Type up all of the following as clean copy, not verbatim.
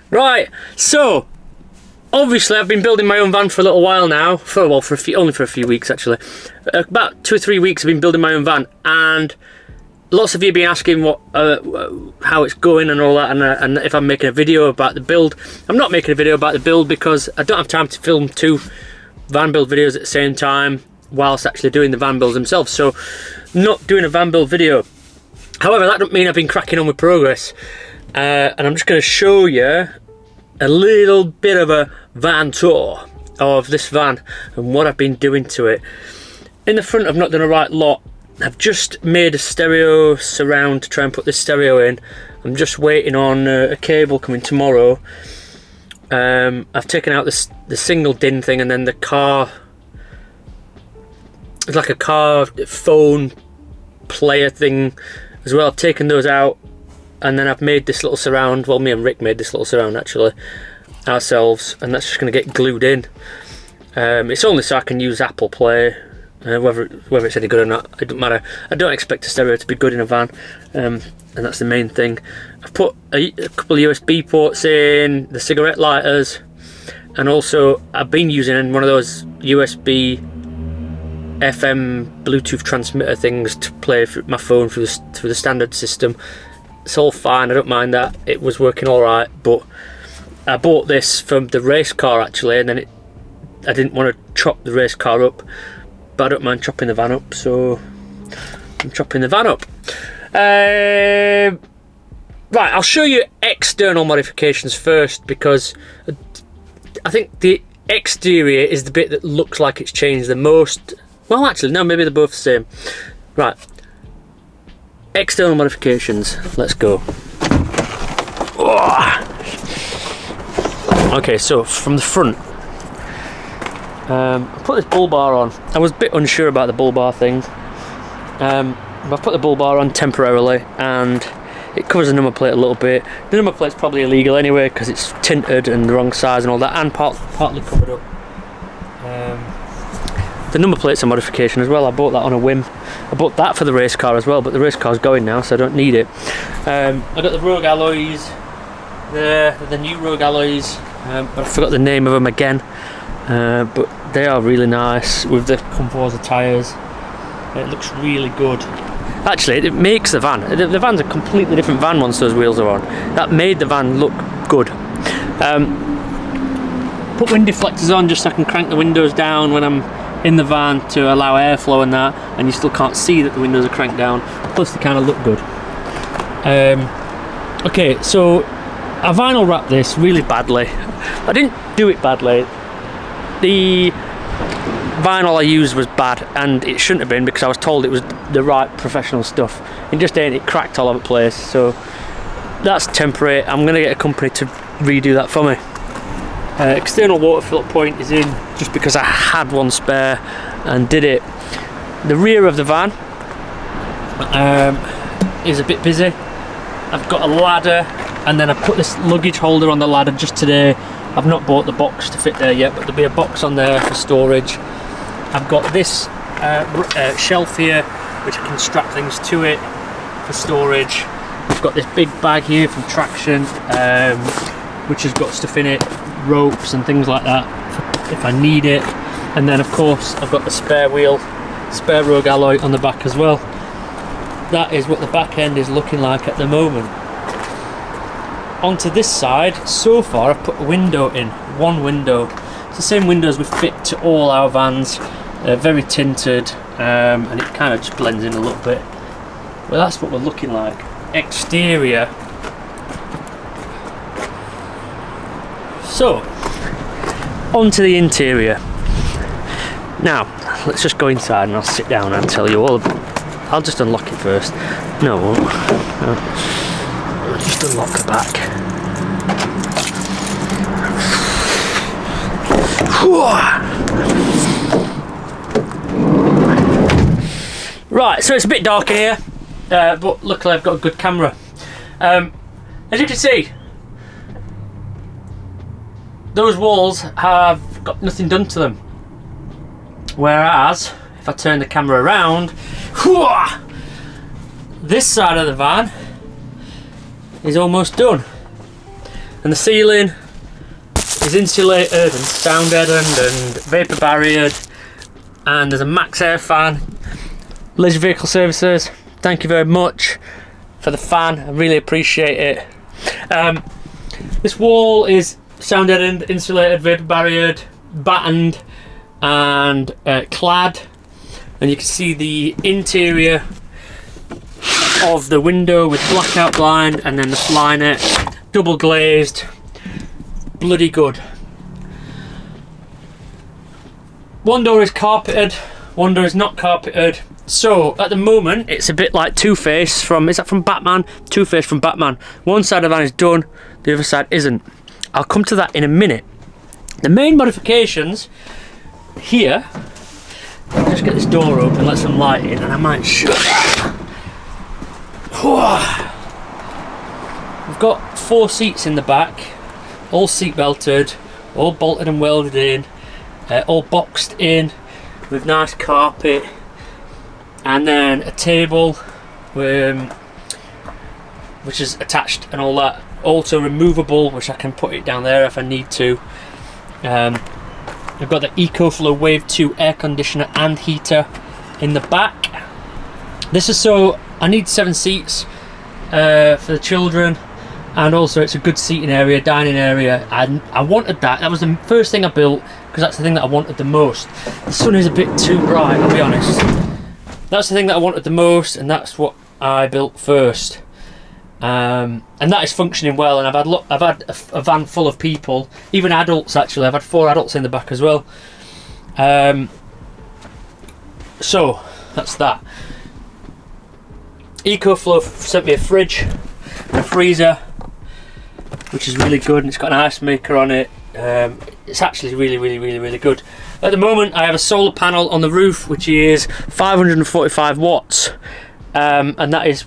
Right, so obviously I've been building my own van for a little while now. Only for a few weeks actually. About 2 or 3 weeks I've been building my own van, and lots of you have been asking how it's going and all that, and if I'm making a video about the build. I'm not making a video about the build because I don't have time to film 2 van build videos at the same time whilst actually doing the van builds themselves, so not doing a van build video. However, that doesn't mean I've been cracking on with progress, and I'm just going to show you a little bit of a van tour of this van and what I've been doing to it. In the front I've not done a right lot. I've just made a stereo surround to try and put this stereo in. I'm just waiting on a cable coming tomorrow. I've taken out the single DIN thing, and then the car, it's like a car phone player thing as well. I've taken those out, and then I've made this little surround. Well, me and Rick made this little surround actually ourselves, and that's just going to get glued in. It's only so I can use Apple Play. Whether it's any good or not, it doesn't matter. I don't expect a stereo to be good in a van, and that's the main thing. I've put a couple of USB ports in, the cigarette lighters, and also I've been using one of those USB FM Bluetooth transmitter things to play my phone through the standard system. It's all fine, I don't mind that. It was working alright, but I bought this from the race car actually, and then I didn't want to chop the race car up, but I don't mind chopping the van up, so I'm chopping the van up. Right, I'll show you external modifications first, because I think the exterior is the bit that looks like it's changed the most. Well, actually, no, maybe they're both the same. Right, external modifications, let's go. Okay, so from the front, I put this bull bar on. I was a bit unsure about the bull bar thing. I've put the bull bar on temporarily, and it covers the number plate a little bit. The number plate's probably illegal anyway because it's tinted and the wrong size and all that, and partly covered up. The number plate's a modification as well. I bought that on a whim. I bought that for the race car as well, but the race car's going now, so I don't need it. I got the Rogue alloys, the new Rogue alloys, but I forgot the name of them again. But they are really nice with the Composer tyres. It looks really good. Actually, it makes the van. The van's a completely different van once those wheels are on. That made the van look good. Put wind deflectors on just so I can crank the windows down when I'm in the van to allow airflow and that, and you still can't see that the windows are cranked down. Plus, they kind of look good. Okay, so I vinyl wrapped this really badly. I didn't do it badly. The vinyl I used was bad, and it shouldn't have been, because I was told it was the right professional stuff. It just ain't. It cracked all over the place, so that's temporary. I'm going to get a company to redo that for me. External water filter point is in just because I had one spare and did it. The rear of the van is a bit busy. I've got a ladder, and then I put this luggage holder on the ladder just today. I've not bought the box to fit there yet, but there'll be a box on there for storage. I've got this shelf here, which I can strap things to it for storage. I've got this big bag here from Traction, which has got stuff in it, ropes and things like that, if I need it. And then, of course, I've got the spare wheel, spare Rogue alloy on the back as well. That is what the back end is looking like at the moment. Onto this side, so far I've put a window in, one window. It's the same windows we fit to all our vans. They're very tinted, and it kind of just blends in a little bit. Well, that's what we're looking like. Exterior. So, onto the interior. Now, let's just go inside and I'll sit down and tell you all. I'll just unlock it first. No, I won't. No. Just unlock the back. Right, so it's a bit dark in here, but luckily I've got a good camera. As you can see, those walls have got nothing done to them. Whereas, if I turn the camera around, this side of the van is almost done. And the ceiling is insulated and sound deadened and vapour barriered, and there's a max air fan. Leisure Vehicle Services, thank you very much for the fan, I really appreciate it. This wall is sound deadened, insulated, vapour barriered, battened and clad, and you can see the interior of the window with blackout blind, and then the fly net, double glazed, bloody good. One door is carpeted, one door is not carpeted. So at the moment it's a bit like Two-Face from, is that from Batman? Two-Face from Batman. One side of the van is done, the other side isn't. I'll come to that in a minute. The main modifications here, I'll just get this door open, let some light in, and I might shut that. We've got 4 seats in the back, all seat belted, all bolted and welded in, all boxed in with nice carpet, and then a table which is attached and all that, also removable, which I can put it down there if I need to. We've got the EcoFlow Wave 2 air conditioner and heater in the back. This is so I need 7 seats for the children, and also it's a good seating area, dining area, and I wanted that. That was the first thing I built because that's the thing that I wanted the most. The sun is a bit too bright, I'll be honest. That's the thing that I wanted the most, and that's what I built first. And that is functioning well, and I've had a van full of people, even adults actually. I've had 4 adults in the back as well. So that's that. EcoFlow sent me a fridge and a freezer, which is really good, and it's got an ice maker on it. It's actually really good. At the moment I have a solar panel on the roof which is 545 watts, and that is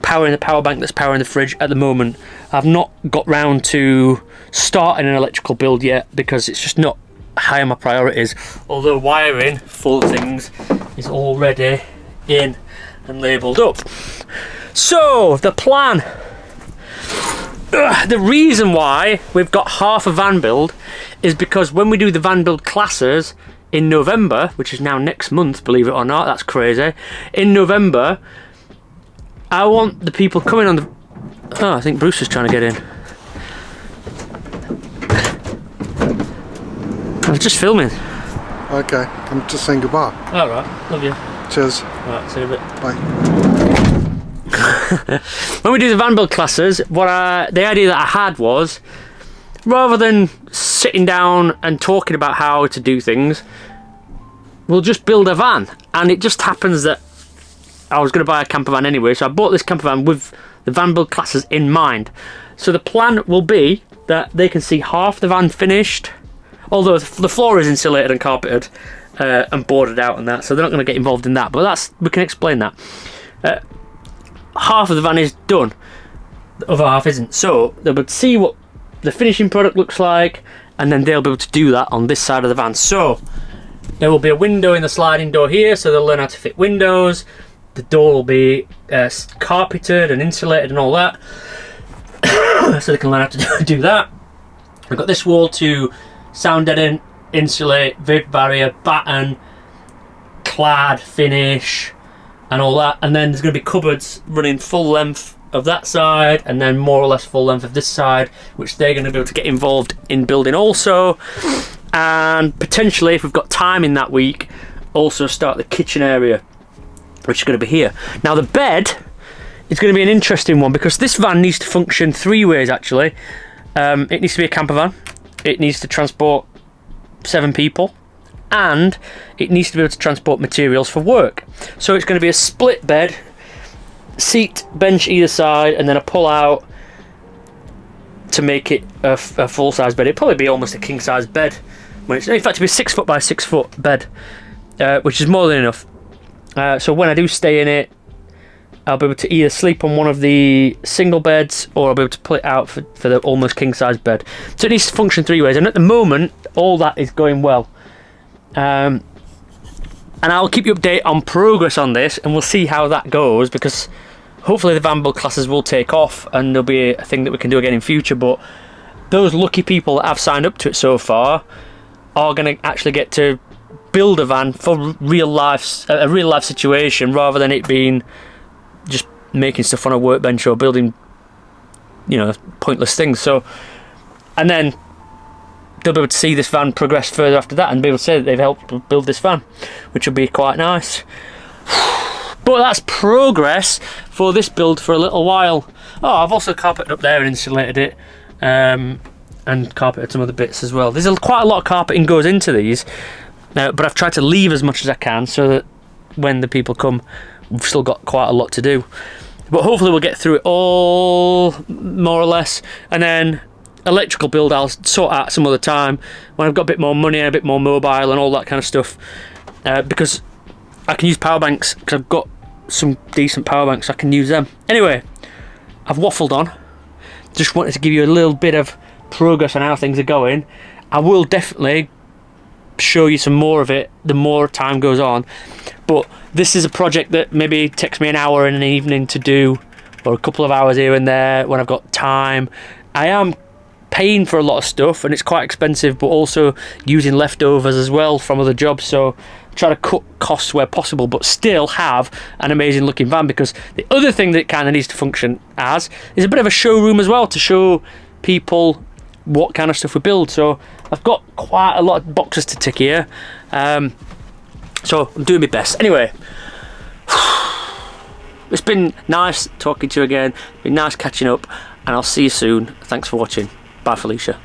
powering the power bank that's powering the fridge at the moment. I've not got round to starting an electrical build yet because it's just not high on my priorities, although wiring full of things is already in and labelled up. So the plan, the reason why we've got half a van build is because when we do the van build classes in November, which is now next month, believe it or not, that's crazy. In November, I want the people coming on the... Oh, I think Bruce is trying to get in. I was just filming. Okay, I'm just saying goodbye. Alright, love you. Cheers. Alright, see you in a bit. Bye. When we do the van build classes, the idea that I had was, rather than sitting down and talking about how to do things, we'll just build a van. And it just happens that I was going to buy a camper van anyway, so I bought this camper van with the van build classes in mind. So the plan will be that they can see half the van finished, although the floor is insulated and carpeted and boarded out and that, so they're not going to get involved in that, but we can explain that. Half of the van is done, the other half isn't, so they'll be able to see what the finishing product looks like, and then they'll be able to do that on this side of the van. So there will be a window in the sliding door here, so they'll learn how to fit windows. The door will be carpeted and insulated and all that, so they can learn how to do that. I've got this wall to sound deaden, insulate, vapour barrier, batten, clad, finish and all that, and then there's going to be cupboards running full length of that side and then more or less full length of this side, which they're going to be able to get involved in building also, and potentially, if we've got time in that week, also start the kitchen area, which is going to be here. Now the bed is going to be an interesting one because this van needs to function 3 ways actually. It needs to be a camper van, it needs to transport 7 people, and it needs to be able to transport materials for work. So it's going to be a split bed, seat, bench either side, and then a pull out to make it a full size bed. It'd probably be almost a king size bed. In fact, it'd be a 6 foot by 6 foot bed, which is more than enough. So when I do stay in it, I'll be able to either sleep on one of the single beds or I'll be able to pull it out for the almost king size bed. So it needs to function 3 ways, and at the moment all that is going well. And I'll keep you updated on progress on this, and we'll see how that goes, because hopefully the van build classes will take off and there'll be a thing that we can do again in future. But those lucky people that have signed up to it so far are going to actually get to build a van for real life, a real life situation, rather than it being just making stuff on a workbench or building, you know, pointless things. So, and then they'll be able to see this van progress further after that and be able to say that they've helped build this van, which will be quite nice. But that's progress for this build for a little while. Oh, I've also carpeted up there and insulated it, and carpeted some other bits as well. There's quite a lot of carpeting goes into these, but I've tried to leave as much as I can so that when the people come, we've still got quite a lot to do. But hopefully we'll get through it all, more or less, and then electrical build I'll sort out some other time when I've got a bit more money, a bit more mobile and all that kind of stuff, because I can use power banks, because I've got some decent power banks, so I can use them. Anyway, I've waffled on. Just wanted to give you a little bit of progress on how things are going. I will definitely show you some more of it the more time goes on, but this is a project that maybe takes me an hour in an evening to do, or a couple of hours here and there when I've got time. I am paying for a lot of stuff and it's quite expensive, but also using leftovers as well from other jobs, so try to cut costs where possible but still have an amazing looking van, because the other thing that it kind of needs to function as is a bit of a showroom as well, to show people what kind of stuff we build. So I've got quite a lot of boxes to tick here, so I'm doing my best. Anyway, it's been nice talking to you again, been nice catching up, and I'll see you soon. Thanks for watching. Bye, Felicia.